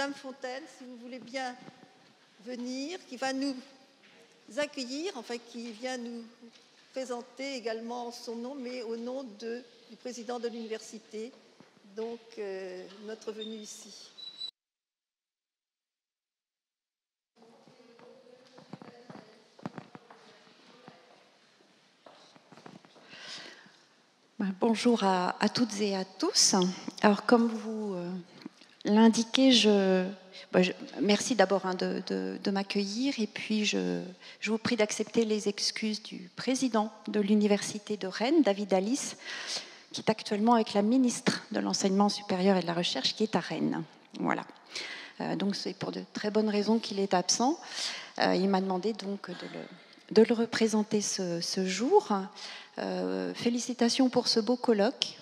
Madame Fontaine, si vous voulez bien venir, qui va nous accueillir, enfin qui vient nous présenter également son nom, mais au nom du président de l'université, donc notre venue ici. Bonjour à toutes et à tous. Alors comme vous l'indiquez, merci d'abord de m'accueillir et puis je vous prie d'accepter les excuses du président de l'université de Rennes, David Alice, qui est actuellement avec la ministre de l'Enseignement supérieur et de la Recherche qui est à Rennes. Voilà. Donc c'est pour de très bonnes raisons qu'il est absent. Il m'a demandé donc de le représenter ce jour. Félicitations pour ce beau colloque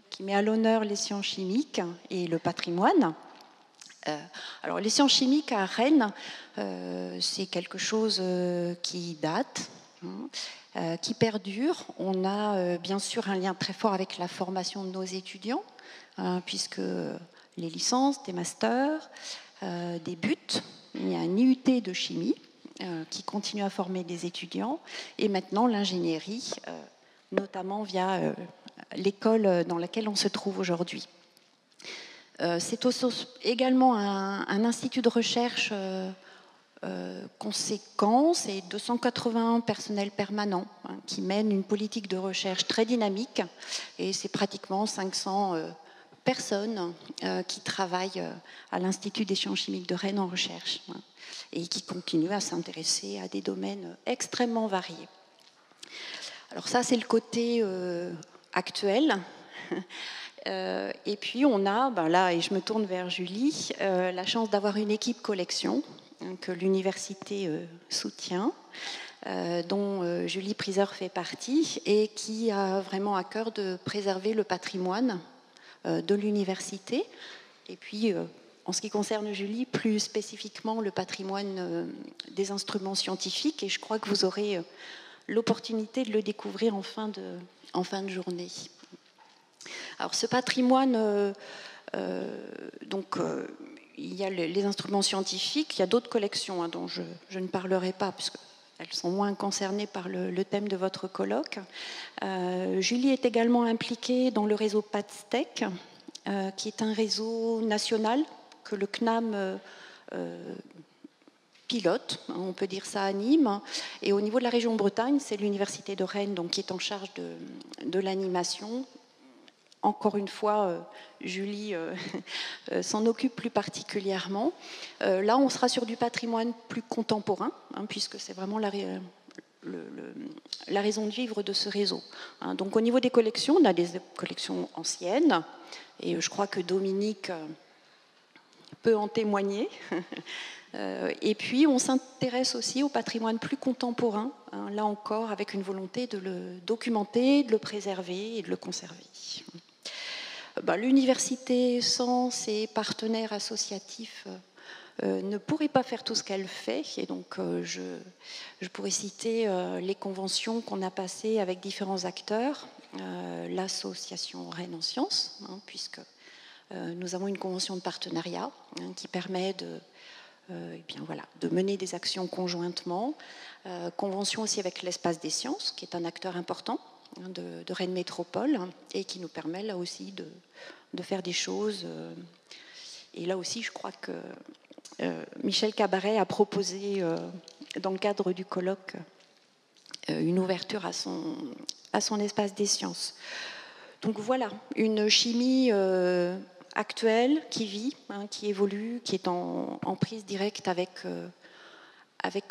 qui met à l'honneur les sciences chimiques et le patrimoine. Alors les sciences chimiques à Rennes, c'est quelque chose qui date, qui perdure. On a bien sûr un lien très fort avec la formation de nos étudiants, puisque les licences, des masters débutent. Il y a un IUT de chimie qui continue à former des étudiants, et maintenant l'ingénierie, notamment via l'école dans laquelle on se trouve aujourd'hui. C'est également un institut de recherche conséquent, c'est 280 personnels permanents qui mènent une politique de recherche très dynamique, et c'est pratiquement 500 personnes qui travaillent à l'Institut des sciences chimiques de Rennes en recherche et qui continuent à s'intéresser à des domaines extrêmement variés. Alors ça, c'est le côté actuel. Et puis on a, là, et je me tourne vers Julie, la chance d'avoir une équipe collection que l'université soutient, dont Julie Priser fait partie, et qui a vraiment à cœur de préserver le patrimoine de l'université. Et puis, en ce qui concerne Julie, plus spécifiquement le patrimoine des instruments scientifiques, et je crois que vous aurez l'opportunité de le découvrir en fin de journée. Alors ce patrimoine, il y a les instruments scientifiques, il y a d'autres collections dont je ne parlerai pas puisqu'elles sont moins concernées par le thème de votre colloque. Julie est également impliquée dans le réseau PATSTEC, qui est un réseau national que le CNAM pilote, on peut dire ça à Nîmes, et au niveau de la région Bretagne, c'est l'université de Rennes donc, qui est en charge de l'animation. Encore une fois, Julie s'en occupe plus particulièrement. Là, on sera sur du patrimoine plus contemporain, puisque c'est vraiment la raison de vivre de ce réseau. Donc, au niveau des collections, on a des collections anciennes, et je crois que Dominique peut en témoigner. Et puis, on s'intéresse aussi au patrimoine plus contemporain, là encore, avec une volonté de le documenter, de le préserver et de le conserver. L'université, sans ses partenaires associatifs, ne pourrait pas faire tout ce qu'elle fait. Et donc, je pourrais citer les conventions qu'on a passées avec différents acteurs, l'association Rennes en Sciences, puisque nous avons une convention de partenariat qui permet de mener des actions conjointement. Convention aussi avec l'Espace des Sciences, qui est un acteur important de Rennes Métropole et qui nous permet là aussi de faire des choses. Et là aussi, je crois que Michel Cabaret a proposé, dans le cadre du colloque, une ouverture à son espace des sciences. Donc voilà, une chimie actuelle qui vit, qui évolue, qui est en prise directe avec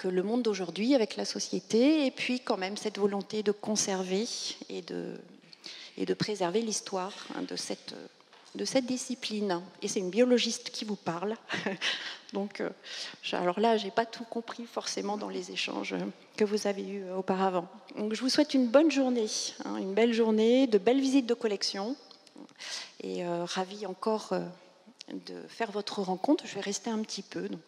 le monde d'aujourd'hui, avec la société, et puis quand même cette volonté de conserver et de préserver l'histoire de cette discipline. Et c'est une biologiste qui vous parle. Donc, alors là, je n'ai pas tout compris forcément dans les échanges que vous avez eus auparavant. Donc, je vous souhaite une bonne journée, une belle journée, de belles visites de collection, et ravie encore de faire votre rencontre. Je vais rester un petit peu, donc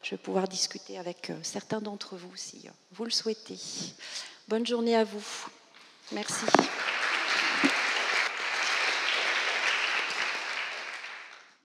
je vais pouvoir discuter avec certains d'entre vous si vous le souhaitez. Bonne journée à vous. Merci.